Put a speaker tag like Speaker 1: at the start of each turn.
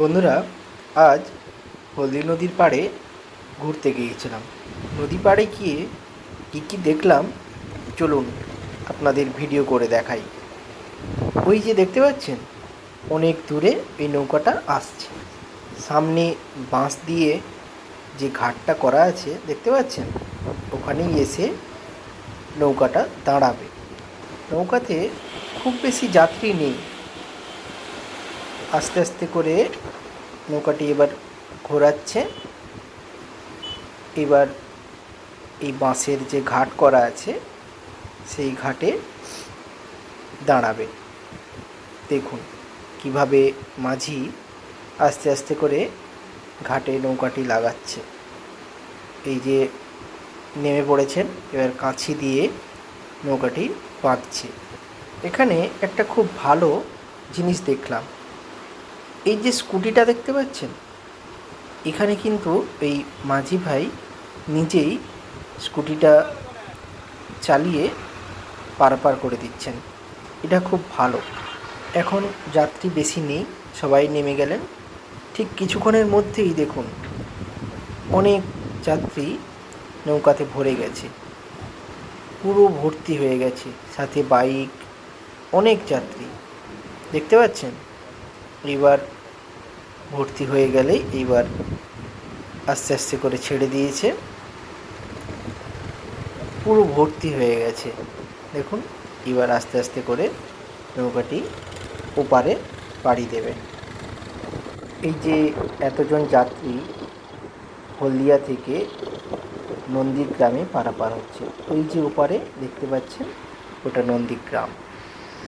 Speaker 1: বন্ধুরা, আজ হলদি নদীর পাড়ে ঘুরতে গিয়েছিলাম। নদী পাড়ে গিয়ে কী কী দেখলাম চলুন আপনাদের ভিডিও করে দেখাই। ওই যে দেখতে পাচ্ছেন, অনেক দূরে এই নৌকাটা আসছে। সামনে বাঁশ দিয়ে যে ঘাটটা করা আছে দেখতে পাচ্ছেন, ওখানেই এসে নৌকাটা দাঁড়াবে। নৌকাতে খুব বেশি যাত্রী নেই। আস্তে আস্তে করে নৌকাটি এবার ঘোরাচ্ছে। এবার এই বাঁশের যে ঘাট করা আছে সেই ঘাটে দাঁড়াবে। দেখুন কিভাবে মাঝি আস্তে আস্তে করে ঘাটে নৌকাটি লাগাচ্ছে। এই যে নেমে পড়েছেন, এবার কাঁচি দিয়ে নৌকাটি বাঁধছে। এখানে একটা খুব ভালো জিনিস দেখলাম। এই যে স্কুটিটা দেখতে পাচ্ছেন, এখানে কিন্তু এই মাঝি ভাই নিজেই স্কুটিটা চালিয়ে পারাপার করে দিচ্ছেন। এটা খুব ভালো। এখন যাত্রী বেশি নেই, সবাই নেমে গেলেন। ঠিক কিছুক্ষণের মধ্যেই দেখুন অনেক যাত্রী নৌকাতে ভরে গেছে, পুরো ভর্তি হয়ে গেছে, সাথে বাইক, অনেক যাত্রী দেখতে পাচ্ছেন। এইবার ভর্তি হয়ে গেলেই এইবার আস্তে আস্তে করে ছেড়ে দিয়েছে, পুরো ভর্তি হয়ে গেছে। দেখুন এবার আস্তে আস্তে করে নৌকাটি ওপারে পাড়ি দেবে। এই যে এতজন যাত্রী হলদিয়া থেকে নন্দীগ্রামে পারাপার হচ্ছে। ওই যে ওপারে দেখতে পাচ্ছেন, ওটা নন্দীগ্রাম।